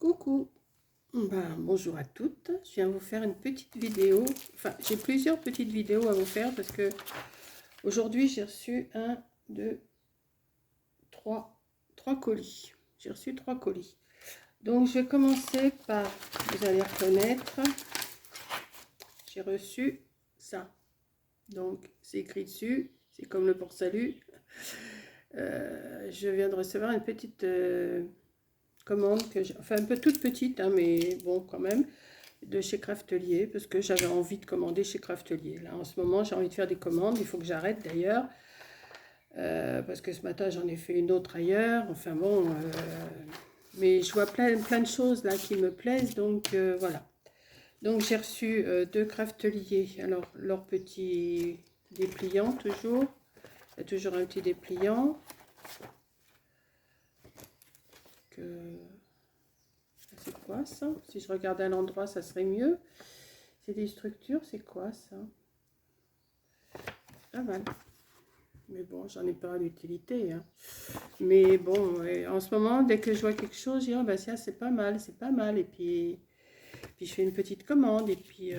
Coucou, bonjour à toutes, je viens vous faire une petite vidéo, enfin j'ai plusieurs petites vidéos à vous faire parce que aujourd'hui j'ai reçu trois colis, j'ai reçu 3 colis. Donc je vais commencer par, vous allez reconnaître, j'ai reçu ça, donc c'est écrit dessus, c'est comme le port-salut. Je viens de recevoir une petite commande que j'ai, enfin un peu toute petite, hein, mais bon quand même, de chez Craftelier, parce que j'avais envie de commander chez Craftelier. Là en ce moment j'ai envie de faire des commandes, il faut que j'arrête d'ailleurs, parce que ce matin j'en ai fait une autre ailleurs, enfin bon, mais je vois plein de choses là qui me plaisent, donc voilà. Donc j'ai reçu de Craftelier, alors leur petit dépliant toujours, il y a toujours un petit dépliant, c'est quoi ça? Si je regarde à l'endroit, ça serait mieux. C'est des structures, c'est quoi ça? Pas mal. Mais bon, j'en ai pas l'utilité. Hein. Mais bon, en ce moment, dès que je vois quelque chose, je dis, oh, bah, ça, c'est pas mal, c'est pas mal. Et puis je fais une petite commande. Et puis,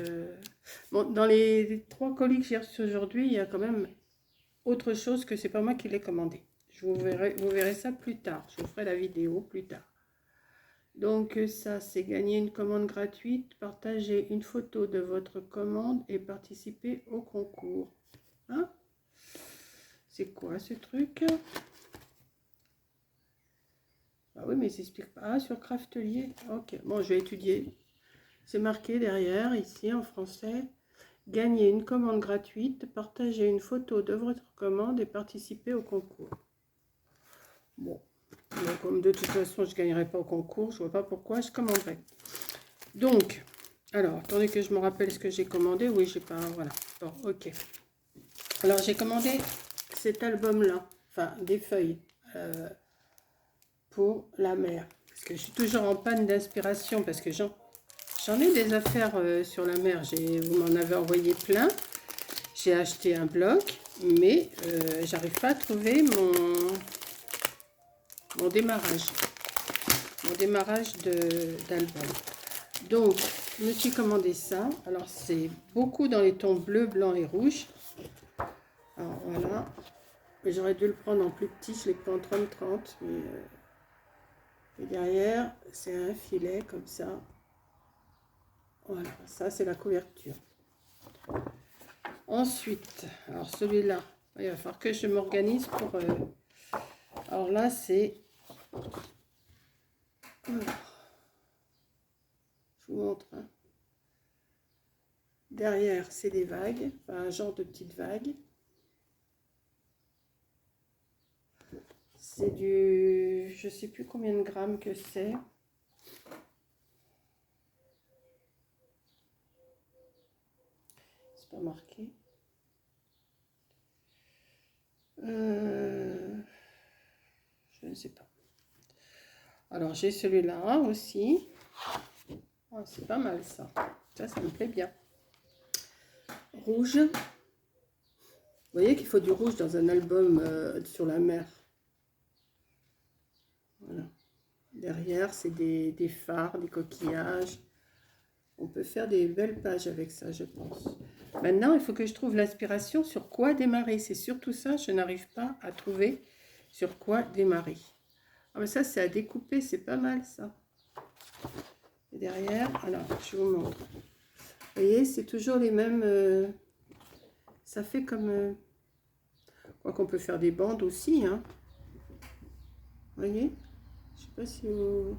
bon, dans les 3 colis que j'ai reçus aujourd'hui, il y a quand même autre chose que c'est pas moi qui l'ai commandé. Vous verrez ça plus tard. Je vous ferai la vidéo plus tard. Donc ça, c'est gagner une commande gratuite, partager une photo de votre commande et participer au concours. Hein? C'est quoi ce truc? Ah oui, mais ça s'explique pas. Ah, sur Craftelier. Ok, bon, je vais étudier. C'est marqué derrière, ici, en français. Gagner une commande gratuite, partager une photo de votre commande et participer au concours. Bon, donc, comme de toute façon, je ne gagnerai pas au concours, je ne vois pas pourquoi je commanderai. Donc, alors, attendez que je me rappelle ce que j'ai commandé. Oui, j'ai pas... Voilà. Bon, ok. Alors, j'ai commandé cet album-là. Enfin, des feuilles. Pour la mer. Parce que je suis toujours en panne d'inspiration. Parce que j'en ai des affaires sur la mer. Vous m'en avez envoyé plein. J'ai acheté un bloc. Mais j'arrive pas à trouver mon démarrage. Mon démarrage d'album. Donc, je me suis commandé ça. Alors, c'est beaucoup dans les tons bleu, blanc et rouge. Alors, voilà. J'aurais dû le prendre en plus petit. Je l'ai pris en 30-30. Mais, et derrière, c'est un filet comme ça. Voilà, ça, c'est la couverture. Ensuite, alors celui-là, il va falloir que je m'organise pour... alors là, c'est... Je vous montre. Hein. Derrière, c'est des vagues, enfin, un genre de petites vagues. C'est du... Je sais plus combien de grammes que c'est. C'est pas marqué. Je ne sais pas. Alors, j'ai celui-là aussi. Oh, c'est pas mal ça. Ça me plaît bien. Rouge. Vous voyez qu'il faut du rouge dans un album sur la mer. Voilà. Derrière, c'est des phares, des coquillages. On peut faire des belles pages avec ça, je pense. Maintenant, il faut que je trouve l'inspiration sur quoi démarrer. C'est surtout ça, je n'arrive pas à trouver sur quoi démarrer. Ah, mais ça, c'est à découper, c'est pas mal ça. Et derrière, alors, je vous montre. Vous voyez, c'est toujours les mêmes... ça fait comme... quoi qu'on peut faire des bandes aussi, hein. Vous voyez? Je sais pas si vous...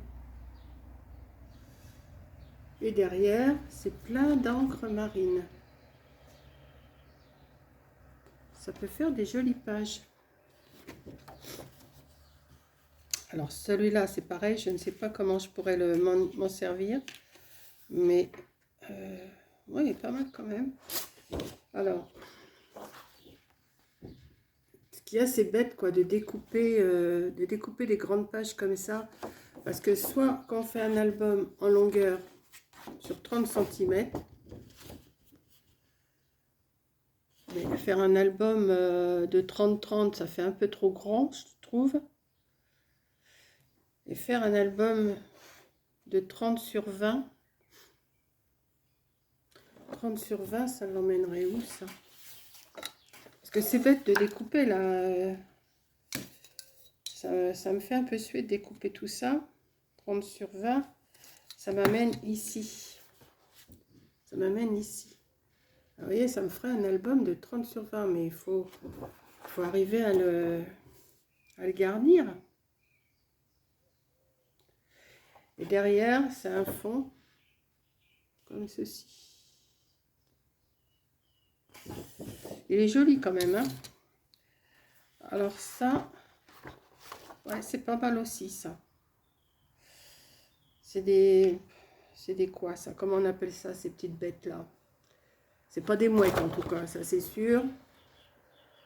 Et derrière, c'est plein d'encre marine. Ça peut faire des jolies pages. Alors celui-là, c'est pareil, je ne sais pas comment je pourrais m'en servir. Mais, ouais, il est pas mal quand même. Alors, ce qu'il y a, c'est bête quoi, de découper des grandes pages comme ça. Parce que soit quand on fait un album en longueur sur 30 cm, mais faire un album de 30-30, ça fait un peu trop grand, je trouve. Et faire un album de 30 sur 20. 30 sur 20, ça l'emmènerait où ça? Parce que c'est bête de découper là. Ça me fait un peu suer de découper tout ça. 30 sur 20, ça m'amène ici. Ça m'amène ici. Alors, vous voyez, ça me ferait un album de 30 sur 20, mais il faut arriver à le garnir. Et derrière, c'est un fond comme ceci. Il est joli quand même, hein. Alors ça, ouais, c'est pas mal aussi ça. C'est des quoi ça? Comment on appelle ça, ces petites bêtes là? C'est pas des mouettes en tout cas, ça c'est sûr.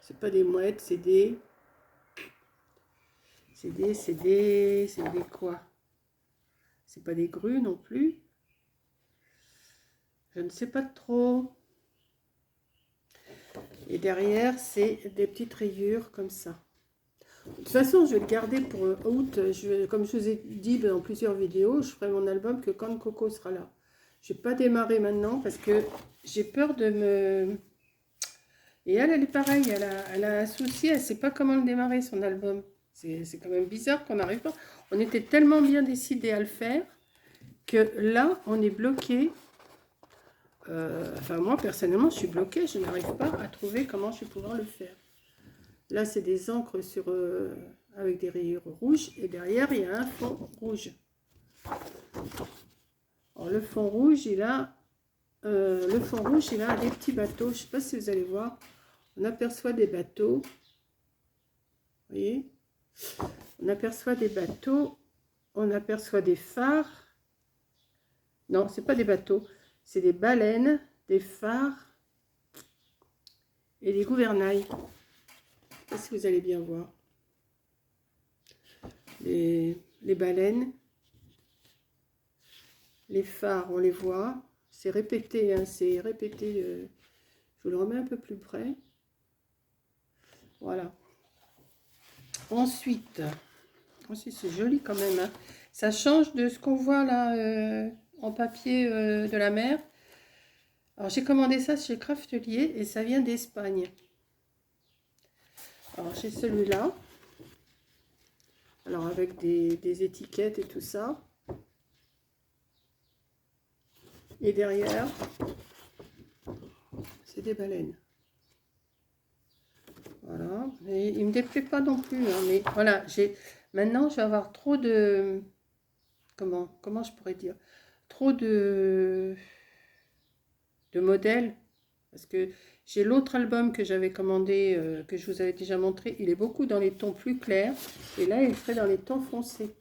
C'est pas des mouettes, c'est des quoi? C'est pas des grues non plus. Je ne sais pas trop. Et derrière, c'est des petites rayures comme ça. De toute façon, je vais le garder pour août. Comme je vous ai dit dans plusieurs vidéos, je ferai mon album que quand Coco sera là. Je ne vais pas démarrer maintenant parce que j'ai peur de me... Et elle est pareille, elle a un souci, elle ne sait pas comment le démarrer, son album. C'est quand même bizarre qu'on n'arrive pas. On était tellement bien décidé à le faire que là, on est bloqué. Enfin, moi, personnellement, je suis bloquée. Je n'arrive pas à trouver comment je vais pouvoir le faire. Là, c'est des encres sur, avec des rayures rouges. Et derrière, il y a un fond rouge. Alors, le fond rouge, il a des petits bateaux. Je ne sais pas si vous allez voir. On aperçoit des bateaux. Vous voyez? On aperçoit des bateaux. On aperçoit des phares. Non, ce n'est pas des bateaux. C'est des baleines, des phares et des gouvernails. Je ne sais pas si vous allez bien voir. Les baleines, les phares, on les voit. C'est répété, hein, c'est répété. Je vous le remets un peu plus près. Voilà. Ensuite c'est joli quand même, hein. Ça change de ce qu'on voit là en papier de la mer. Alors j'ai commandé ça chez Craftelier et ça vient d'Espagne. Alors j'ai celui-là. Alors avec des étiquettes et tout ça. Et derrière, c'est des baleines. Voilà. Et il ne me déplaît pas non plus, hein, mais voilà, maintenant je vais avoir trop de... Comment je pourrais dire? Trop de modèles. Parce que j'ai l'autre album que j'avais commandé, que je vous avais déjà montré. Il est beaucoup dans les tons plus clairs. Et là, il serait dans les tons foncés.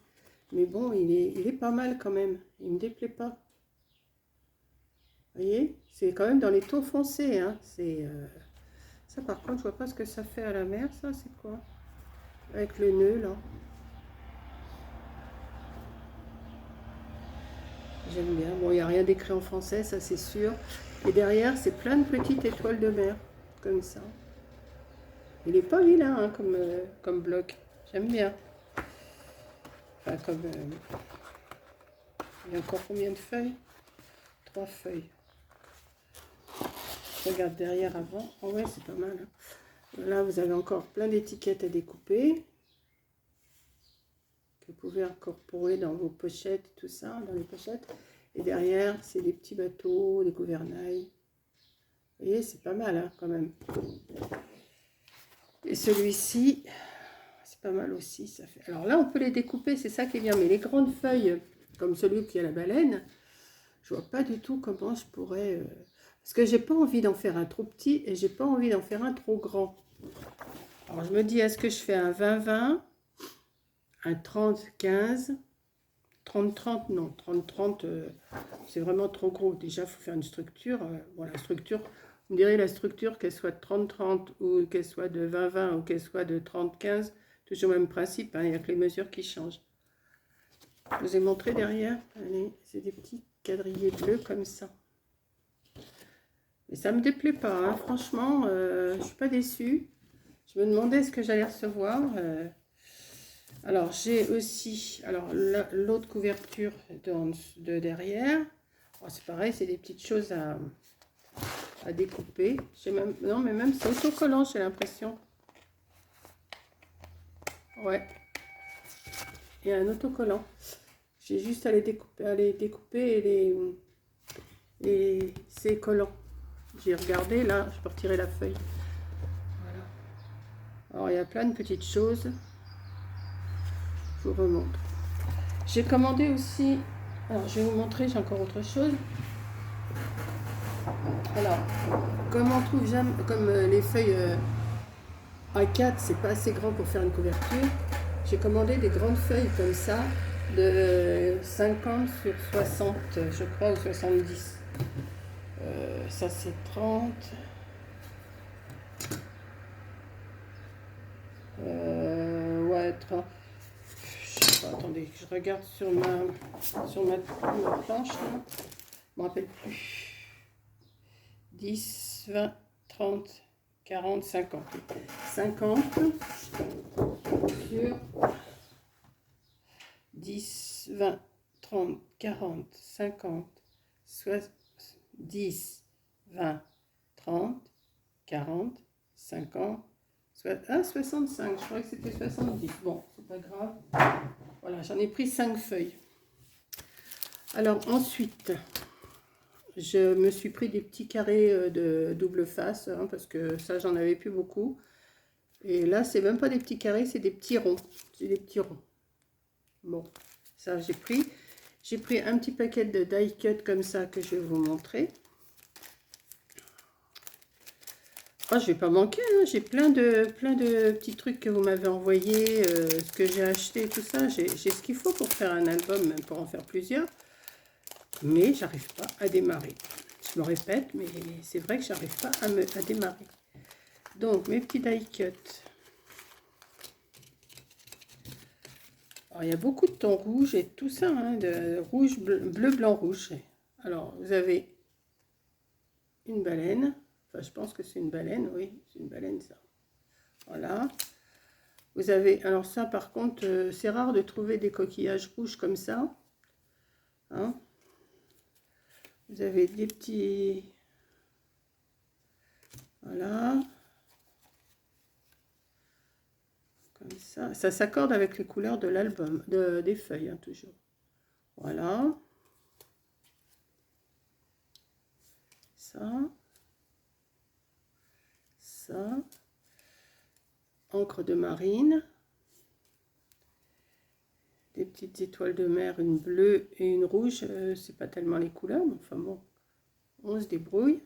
Mais bon, il est pas mal quand même. Il ne me déplaît pas. Vous voyez? C'est quand même dans les tons foncés. Hein. Ça, par contre, je vois pas ce que ça fait à la mer. Ça, c'est quoi? Avec le nœud, là. J'aime bien. Bon, il n'y a rien d'écrit en français, ça c'est sûr. Et derrière, c'est plein de petites étoiles de mer. Comme ça. Il n'est pas vilain hein, comme bloc. J'aime bien. Enfin, comme... il y a encore combien de feuilles? 3 feuilles. Je regarde derrière avant. Oh ouais, c'est pas mal. Hein. Là, vous avez encore plein d'étiquettes à découper. Que vous pouvez incorporer dans vos pochettes et tout ça, dans les pochettes. Et derrière, c'est des petits bateaux, des gouvernails. Vous voyez, c'est pas mal hein, quand même. Et celui-ci, c'est pas mal aussi. Ça fait... Alors là, on peut les découper, c'est ça qui est bien. Mais les grandes feuilles, comme celui qui a la baleine, je vois pas du tout comment je pourrais... Parce que j'ai pas envie d'en faire un trop petit et j'ai pas envie d'en faire un trop grand. Alors je me dis, est-ce que je fais un 20-20, un 30-15, 30-30, non, 30-30, c'est vraiment trop gros. Déjà, il faut faire une structure. Bon, la structure, vous me direz la structure, qu'elle soit de 30-30 ou qu'elle soit de 20-20 ou qu'elle soit de 30-15, toujours le même principe, hein, il n'y a que les mesures qui changent. Je vous ai montré derrière, allez, c'est des petits quadrillés bleus comme ça. Et ça ne me déplaît pas, hein. Franchement, je ne suis pas déçue. Je me demandais ce que j'allais recevoir. Alors, j'ai aussi l'autre couverture de derrière. Oh, c'est pareil, c'est des petites choses à découper. Même, non, mais même c'est autocollant, j'ai l'impression. Ouais, il y a un autocollant. J'ai juste à les découper et c'est collant. J'ai regardé, là, je peux retirer la feuille. Voilà. Alors, il y a plein de petites choses. Je vous remontre. J'ai commandé aussi, alors je vais vous montrer, j'ai encore autre chose. Alors, comme on trouve jamais, comme les feuilles A4, c'est pas assez grand pour faire une couverture, j'ai commandé des grandes feuilles comme ça, de 50 sur 60, je crois, ou 70. Ça c'est 30. Ouais, 30. Je sais pas, attendez, je regarde sur ma planche, là. Je me rappelle plus. 10, 20, 30, 40, 50. 50 sur 10, 20, 30, 40, 50, 10, 20, 30, 40, 50, 65. Je crois que c'était 70. Bon, c'est pas grave. Voilà, j'en ai pris 5 feuilles. Alors ensuite, je me suis pris des petits carrés de double face, hein, parce que ça, j'en avais plus beaucoup. Et là, c'est même pas des petits carrés, c'est des petits ronds. C'est des petits ronds. Bon, ça, j'ai pris. J'ai pris un petit paquet de die cut comme ça que je vais vous montrer. Oh, je vais pas manquer, hein. J'ai plein de petits trucs que vous m'avez envoyés, ce que j'ai acheté, tout ça. J'ai ce qu'il faut pour faire un album, même pour en faire plusieurs. Mais j'arrive pas à démarrer. Je me répète, mais c'est vrai que j'arrive pas à démarrer. Donc, mes petits die cut. Alors, il y a beaucoup de tons rouges et tout ça, hein, de rouge, bleu, blanc, rouge. Alors, vous avez une baleine. Enfin, je pense que c'est une baleine, oui, c'est une baleine, ça. Voilà. Vous avez, alors ça, par contre, c'est rare de trouver des coquillages rouges comme ça. Hein. Vous avez des petits... Voilà. Comme ça. Ça s'accorde avec les couleurs de l'album, des feuilles, hein, toujours. Voilà. Ça. Ça. Encre de marine. Des petites étoiles de mer, une bleue et une rouge. C'est pas tellement les couleurs, mais enfin bon, on se débrouille.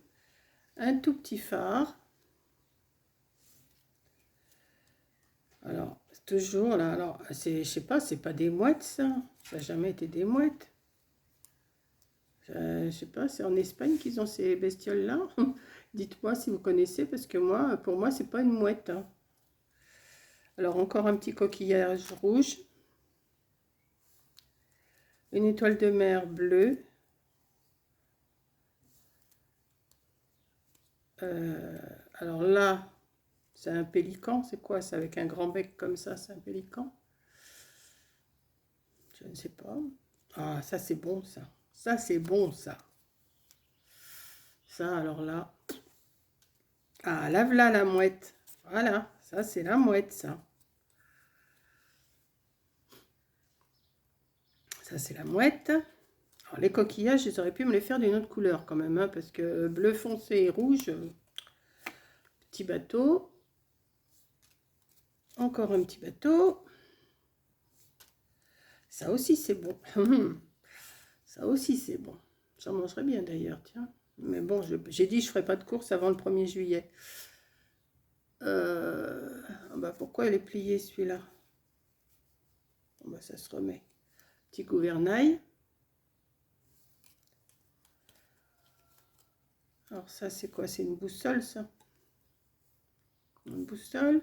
Un tout petit phare. Alors, toujours là, alors, je sais pas, c'est pas des mouettes ça. Ça n'a jamais été des mouettes. Je sais pas, c'est en Espagne qu'ils ont ces bestioles-là. Dites-moi si vous connaissez, parce que moi, pour moi, c'est pas une mouette. Hein. Alors, encore un petit coquillage rouge. Une étoile de mer bleue. Alors là, c'est un pélican. C'est quoi? C'est avec un grand bec comme ça, c'est un pélican? Je ne sais pas. Ah, ça c'est bon ça. Ça c'est bon ça. Ça alors là. Ah, lave là la mouette. Voilà, ça c'est la mouette ça. Ça c'est la mouette. Alors les coquillages, ils auraient pu me les faire d'une autre couleur quand même, hein, parce que bleu foncé et rouge. Petit bateau. Encore un petit bateau. Ça aussi c'est bon. Ça aussi c'est bon. J'en mangerais bien d'ailleurs, tiens. Mais bon, j'ai dit je ne ferai pas de course avant le 1er juillet. Bah pourquoi elle est pliée celui-là? Bah ça se remet. Petit gouvernail. Alors ça c'est quoi? C'est une boussole ça? Une boussole.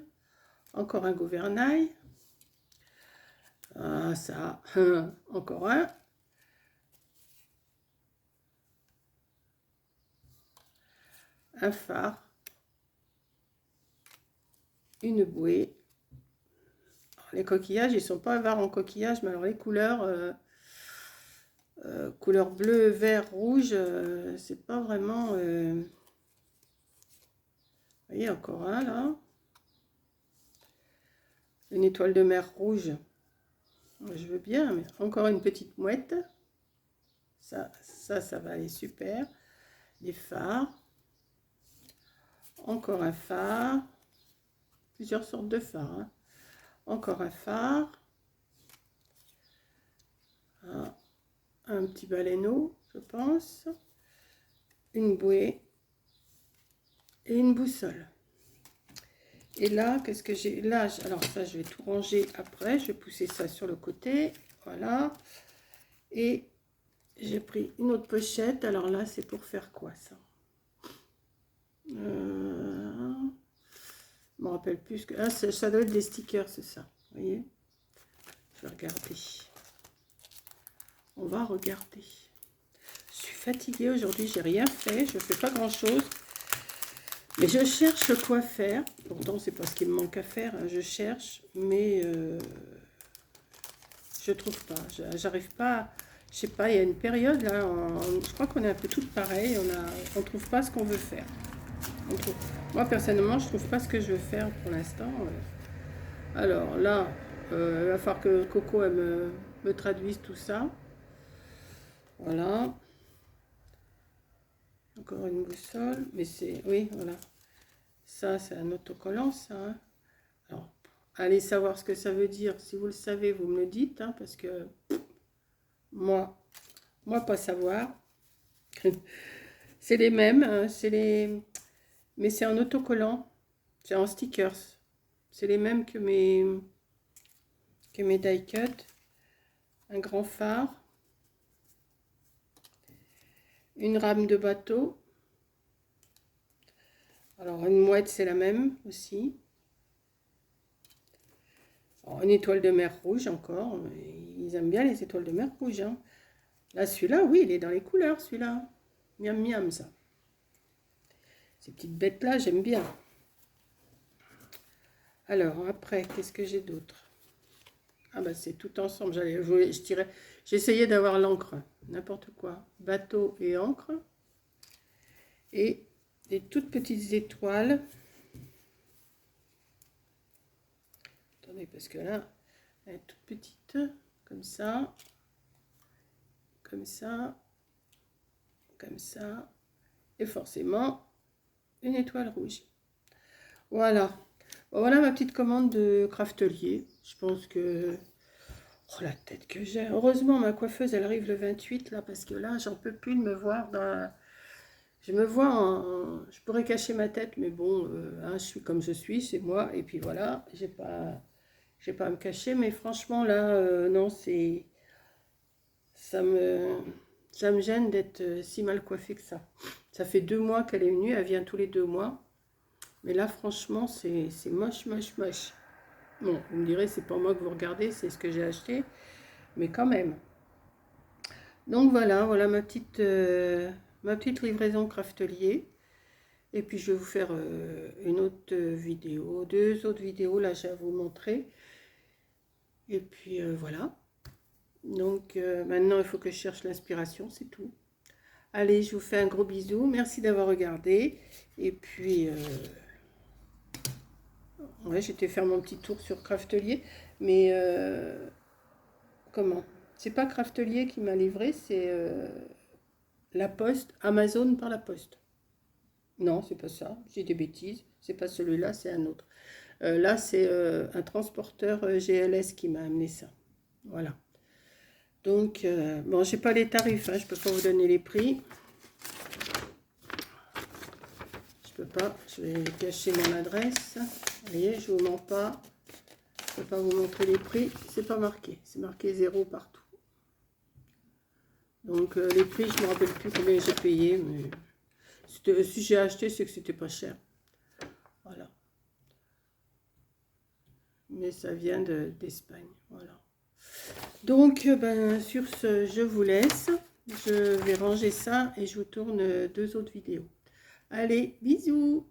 Encore un gouvernail. Ah ça. Encore un. Un phare. Une bouée. les coquillages, ils sont pas avares en coquillage, mais alors les couleurs, couleur bleu, vert, rouge, c'est pas vraiment... Vous voyez, encore un là. Une étoile de mer rouge. Je veux bien, mais encore une petite mouette. Ça va aller super. Des fards. Encore un phare. Plusieurs sortes de phares. Hein. Encore un phare. Un petit baleineau, je pense. Une bouée. Et une boussole. Et là, qu'est-ce que j'ai? Là, alors ça, je vais tout ranger après. Je vais pousser ça sur le côté. Voilà. Et j'ai pris une autre pochette. Alors là, c'est pour faire quoi, ça? Je me rappelle plus que... Ah, ça doit être des stickers, c'est ça. Vous voyez? Je vais regarder. On va regarder. Je suis fatiguée aujourd'hui. J'ai rien fait. Je ne fais pas grand-chose. Mais je cherche quoi faire. Pourtant, c'est pas ce qu'il me manque à faire. Hein. Je cherche, mais je trouve pas. J'arrive pas. Je sais pas. Il y a une période là. Je crois qu'on est un peu toutes pareilles. On trouve pas ce qu'on veut faire. Moi personnellement, je trouve pas ce que je veux faire pour l'instant. Alors là, il va falloir que Coco elle me traduise tout ça. Voilà. Encore une boussole, mais c'est... Oui, voilà. Ça, c'est un autocollant, ça. Hein. Alors, allez savoir ce que ça veut dire. Si vous le savez, vous me le dites, hein, parce que moi, pas savoir. C'est les mêmes, hein, mais c'est en autocollant. C'est en stickers. C'est les mêmes que mes die cut. Un grand phare. Une rame de bateau. Alors, une mouette, c'est la même aussi. Alors, une étoile de mer rouge encore. Ils aiment bien les étoiles de mer rouges. Hein. Là, celui-là, oui, il est dans les couleurs, celui-là. Miam, miam, ça. Ces petites bêtes-là, j'aime bien. Alors, après, qu'est-ce que j'ai d'autre? Ah, bah, c'est tout ensemble. J'essayais d'avoir l'encre. N'importe quoi. Bateau et encre. Et des toutes petites étoiles. Attendez, parce que là, elle est toute petite, comme ça, comme ça, comme ça, et forcément, une étoile rouge. Voilà. Bon, voilà ma petite commande de Craftelier. Je pense que... Oh, la tête que j'ai. Heureusement, ma coiffeuse, elle arrive le 28, là, parce que là, j'en peux plus de me voir dans... Je me vois en... Je pourrais cacher ma tête, mais bon, hein, je suis comme je suis, c'est moi. Et puis voilà, j'ai pas à me cacher. Mais franchement, là, non, c'est... Ça me gêne d'être si mal coiffée que ça. Ça fait 2 mois qu'elle est venue, elle vient tous les 2 mois. Mais là, franchement, c'est moche, moche, moche. Bon, vous me direz, c'est pas moi que vous regardez, c'est ce que j'ai acheté. Mais quand même. Donc voilà, voilà ma petite livraison Craftelier. Et puis je vais vous faire une autre vidéo, 2 autres vidéos, là, je vais vous montrer. Et puis voilà. Donc maintenant, il faut que je cherche l'inspiration, c'est tout. Allez, je vous fais un gros bisou. Merci d'avoir regardé. Et puis, ouais, j'étais faire mon petit tour sur Craftelier. Mais, comment? C'est pas Craftelier qui m'a livré, c'est la poste, Amazon par la poste. Non, c'est pas ça. J'ai des bêtises. C'est pas celui-là, c'est un autre. Là, c'est un transporteur GLS qui m'a amené ça. Voilà. Donc, bon, j'ai pas les tarifs, hein, je peux pas vous donner les prix. Je peux pas, je vais cacher mon adresse. Vous voyez, je vous mens pas. Je peux pas vous montrer les prix, c'est pas marqué. C'est marqué 0 partout. Donc, les prix, je me rappelle plus combien j'ai payé, mais si j'ai acheté, c'est que c'était pas cher. Voilà. Mais ça vient d'Espagne, voilà. Donc, ben, sur ce, je vous laisse. Je vais ranger ça et je vous tourne 2 autres vidéos. Allez, bisous!